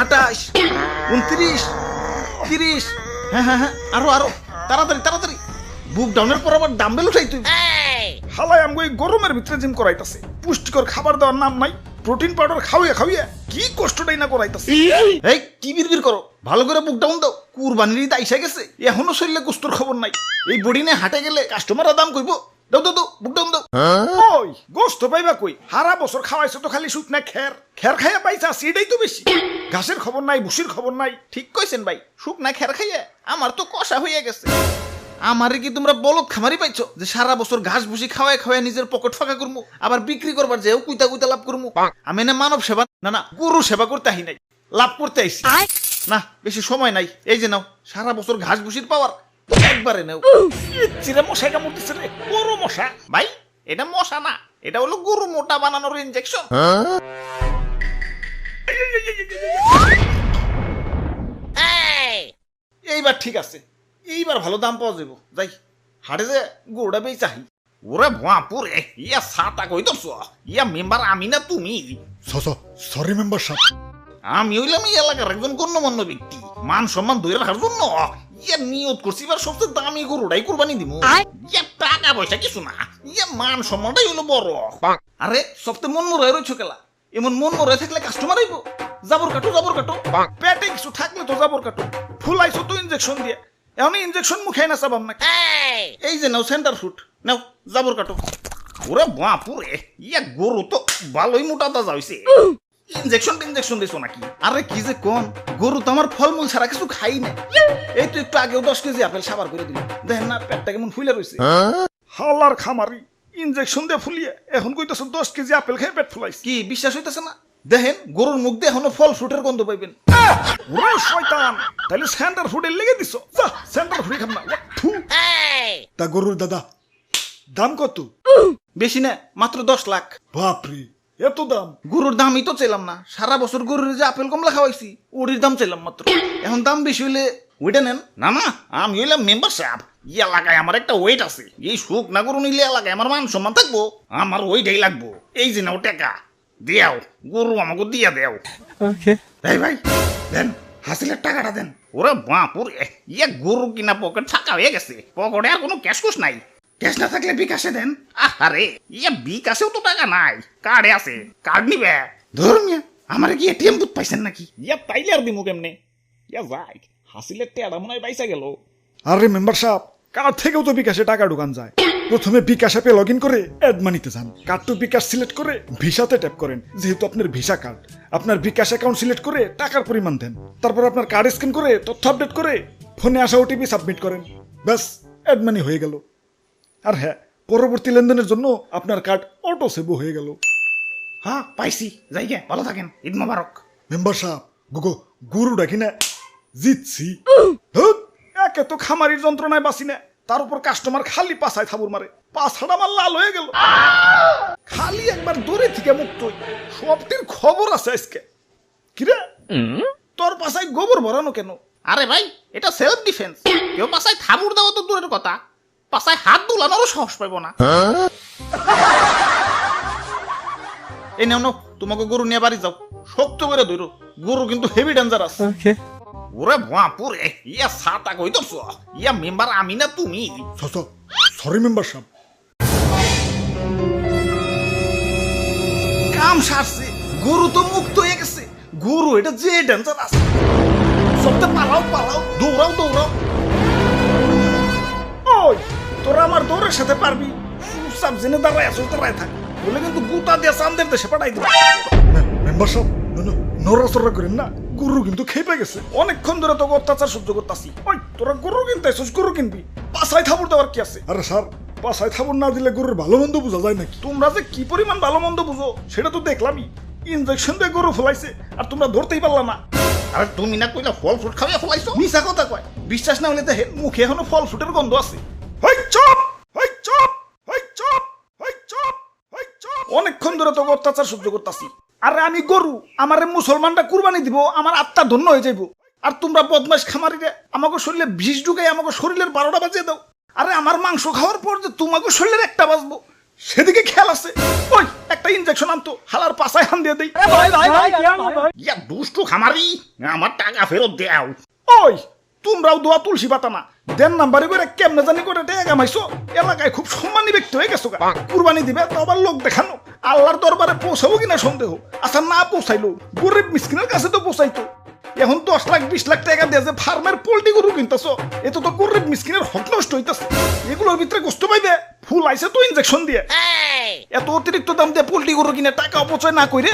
28, 29, 30। হ্যাঁ হ্যাঁ হ্যাঁ, আরো তাড়াতাড়ি তাড়াতাড়ি। বুক ডাউনের পর আবার ডাম্বেল উঠাই তুই। হালাই আমগো এই গরমের ভিতরে জিম করাইতাছে, পুষ্টিকর খাবার দেওয়ার নাম নাই, প্রোটিন পাউডার খাওয়াইয়া কি কষ্টটাই না করাইতাছে। এই কি বিড়বিড় করো, ভালো করে বুক ডাউন দাও। কুরবানির ঈদ আইসা গেছে, এখনো শরীরে গোস্তর খবর নাই। এই বডি নিয়ে হাটে গেলে কাস্টমাররা দাম কইবো। দাও দাও দাও, বুক ডাউন দাও। ওই গোস্ত পাইবা কই? হারা বছর খাওয়াইছো তো খালি শুকনা খের খাইয়া পাইছা, সেটাই তো বেশি। ঘাসের খবর নাই, ভুসির খবর নাই। ঠিক কইছেন ভাই, শুকনা খের খাইয়া আমার তো কষা হইয়া গেছে। আমারে কি তোমরা বলদ খামারি পাইছো যে সারা বছর ঘাস ভুসি খাওয়ায় খাওয়ায় নিজের পকেট ফাঁকা করবো, আবার বিক্রি করবার যেও কুইতা কুইতা লাভ করবো? আমি না মানব সেবা না গরু সেবা করতে আহি নাই, লাভ করতে আইছি। না বেশি সময় নাই, এই যে নাও সারা বছর ঘাস ভুসির পাওয়ার একবারে নাও। চিরে মশাই কামড়তেছে রে, বড় মশা। ভাই এটা মশা না, এটা হলো গরু মোটা বানানোর ইনজেকশন। এইবার ঠিক আছে, এইবার ভালো দাম পাওয়া যাবো। যাই হাটে যে গরুটা বেই চাহি। ওরে বাপুরে, ইয়া ছাতা কই ধরছ? ইয়া মেম্বার আমি না তুমি? সরি মেম্বার সাহেব। আমি হইলাম এই এলাকার একজন গণ্যমান্য ব্যক্তি, মান সম্মান ধরে রাখার জন্য ইয়া নিয়ত করছি এবার সবচেয়ে দামি গরুটাই কুরবানি দিব। ইয়া টাকা পয়সা কিছু না, ইয়া মান সম্মানটাই হলো বড়। আরে সবচেয়ে মন মরে রয়েছ কেলা, এমন মন মরে থাকলে কাস্টমার আইব। জাবর কাটো জাবর কাটো, পেটে কিছু থাকলে তো জাবর কাটো। ফুলাইছো তো ইনজেকশন দিয়ে, এখন ইনজেকশন মুখে না চাবাম না। এই যে নাও সেন্টার ফুট, নাও জাবর কাটো। ওরে বাপুরে, ইয়া গরু তো ভালোই মোটা তাজা হইছে। ইনজেকশন দিছো নাকি? আরে কি যে কোন, গরু তো আমার ফলমূল ছাড়া কিছু খাই না। এই তো একটু আগেও 10 কেজি আপেল সাবার করে দিল, দেখেন না পেটটা কেমন ফুলে রয়েছে। হালার খামারি, ইনজেকশন দিয়ে ফুলিয়ে এখন কইতাছো 10 কেজি আপেল খেয়ে পেট ফুলাইছে। কি বিশ্বাস হইতেছে না? দেখেন গরুর মুখ দিয়ে এখনো ফল ফ্রুটের গন্ধ পাইবেন। ওরে শয়তান, তাহলে সেন্টার ফুডে লেগে দিছো। যা সেন্টার ফুডে খাম না। তা গরুর দাদা দাম কত? বেশি না, মাত্র 10 লাখ। বাপরে, এত দাম? গরুর দামই তো চাইলাম না, সারা বছর গরুর যে আপেল কমলা খাওয়াইছি ওরির দাম চাইলাম মাত্র। এখন দাম বেশি হইলে ওইটা নেন। না না, আমি হইলাম মেম্বার সাহেব, এই এলাকায় আমার একটা ওয়েট আছে। এই সুখ না গরু নিলে এলাকায় আমার মান সম্মান থাকবো, আমার ওইটাই লাগবো। এই যে নাও টাকা দিয়াও, গরু আমাকে দিয়া দেও। এই ভাই দেন, হাসিলের টাকাটা দেন। ওরে বাপুরে, ইয়া গরু কিনা পকেট ফাঁকা হয়ে গেছে, পকেটে আর কোনো ক্যাশ কুশ নাই। ক্যাশ না থাকলে বিকাশে দেন। আরে ইয়া বিকাশেও তো টাকা নাই, কার্ডে আছে, কার্ড নিবে। ধরুন আমার কি এটিএম বুথ পাইছেন নাকি? ইয়া তাইলে আর দিমু কেমনে? ইয়া যাই, হাসিলের টেয়াটা মনে হয় পাইসা গেল। আরে মেম্বার সাহেব, কার্ড থেকেও তো বিকাশে টাকা ঢুকান যায়। প্রথমে বিকাশ অ্যাপে লগ ইন করে অ্যাড মানিতে যান, কার্ড টু বিকাশ সিলেক্ট করে ভিসাতে ট্যাপ করেন। যেহেতু আপনার ভিসা কার্ড, আপনার বিকাশ অ্যাকাউন্ট সিলেক্ট করে টাকার পরিমাণ দেন। তারপর আপনার কার্ড স্ক্যান করে তথ্য আপডেট করে ফোনে আসা ওটিপি সাবমিট করেন। ব্যাস, অ্যাড মানি হয়ে গেল। আর হ্যাঁ, পরবর্তী লেনদেনের জন্য আপনার কার্ড অটো সেভ হয়ে গেল। হ্যাঁ পাইছি, যাই গে, ভালো থাকেন, ঈদ মোবারক। মেম্বার সাহেব, গরু ডাকি না জিতছি। একে তো খামারির যন্ত্রণায় বাঁচি না, তার উপর কাস্টমার খালি পাছায় থাবুর মারে, পাছাটা আমার লাল হয়ে গেল। খালি একবার দূরে থেকে মুক্ত হই, সবটির খবর আছে আজকে। কিরে তোর পাছায় গোবর ভরানো কেন? আরে ভাই এটা সেলফ ডিফেন্স, কেউ পাশায় থাবুর দেওয়া তো দূরের কথা, পাশায় হাত দুলানোরও সাহস পাইব না। এই নাও নাও, তোমাকে গরু নিয়ে বাড়ি যাও, শক্ত করে ধরো, গরু কিন্তু হেভি ডেঞ্জারাস। ওরে বাপুরে, ইয়া ছাতা কই ধরছ? ইয়া মেম্বার আমি না তুমি? সরি মেম্বার সাহেব। কাম সারছে, গরু তো মুক্ত হয়ে গেছে। গরু এটা যে ডেঞ্জারাস, সবটা পালাও পালাও, দৌড়াও দৌড়াও। ওই তোরা আমার দৌড়ের সাথে পারবি? চুপচাপ জেনে দাঁড়ায় আসো, দাঁড়ায় থাক, বলে কিন্তু গুতা দিয়ে চান্দের দেশে পাঠাই দেবো। মেম্বার সাহেব নড়াচড়া করেন না, গরু কিন্তু খেপে গেছে। অনেকক্ষণ ধরে তোকে অত্যাচার সহ্য করতেছি। ওই তোরা গরু কিনতে আসছিস, গরু কিনবি, পাছায় থাবুর দেওয়ার কি আছে? আরে স্যার, পাছায় থাবুর না দিলে গরুর ভালো মন্দ বোঝা যায় নাকি? তোমরা যে কি পরিমাণ ভালো মন্দ বুঝো সেটা তো দেখলামই। ইনজেকশন দিয়ে গরু ফলাইছে আর তোমরা ধরতেই পারলা না। আর তুমি না কইলা ফল ফ্রুট খাওয়া ফলাইছো? মিছা কথা কয়, বিশ্বাস না হলে দেখেন মুখে এখনো ফল ফ্রুটের গন্ধ আছে। হই চুপ, হই চুপ, হই চুপ, হই চুপ, হই চুপ। অনেকক্ষণ ধরে তোকে অত্যাচার সহ্য করতেছি। আরে আমি গরু, আমারে মুসলমানরা কুরবানি দিব, আমার আত্মা ধন্য হয়ে যাইব। আর তোমরা বদমাশ খামারিরা আমাকে শরীরে বিষ ঢুকাই আমাকে শরীরের 12টা বাজিয়ে দাও। আরে আমার মাংস খাওয়ার পর যে তোমাকে শরীরের একটা বাজবো সেদিকে খেয়াল আছে। ওই একটা ইনজেকশন আনতো, হালার পাছায় হান দিয়ে দেই। ইয়া দুষ্টু খামারি, আমার টাকা ফেরত দেও। ওই তোমরাও দোয়া তুলসী পাতা না, দেন নাম্বারে করে কেমনে জানি করে টাকা কামাইছো। এলাকায় খুব সম্মানী ব্যক্তি হয়ে গেছো। কুরবানি দিবে তো আবার লোক দেখানো, আল্লাহর দরবারে পৌঁছাবো কিনা সন্দেহ। আচ্ছা না পৌঁছাইলো, গরিব মিসকিনের কাছে তো পৌঁছাইতো। এখন 10 লাখ 20 লাখ টাকা দিয়ে যে ফার্মের পোল্ট্রি গরু কিনতেছ, এত তো গরিব মিসকিনের হক নষ্ট হইতেছে। এগুলোর ভিতরে কষ্ট পাইবে, ফুল আইছে তো ইনজেকশন দিয়ে। এত অতিরিক্ত দাম দিয়ে পোল্ট্রি গরু কিনে টাকা অপচয় না করে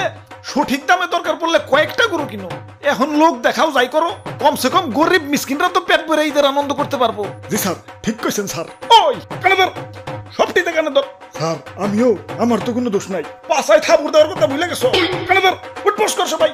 সঠিক দামে দরকার পড়লে কয়েকটা গরু কিনো। এখন লোক দেখাও যাই করো, কমসে কম গরিব মিসকিনরা তো পেট ভরে ঈদের আনন্দ করতে পারবো। জি স্যার, ঠিক কইছেন স্যার। ওই কানে ধর, সবটিতে কানে ধর। স্যার আমিও, আমার তো কোনো দোষ নাই। পাশায় থাপুর দেওয়ার কথা ভুলে গেছো। কানে ধর, উঠবস কর সবাই।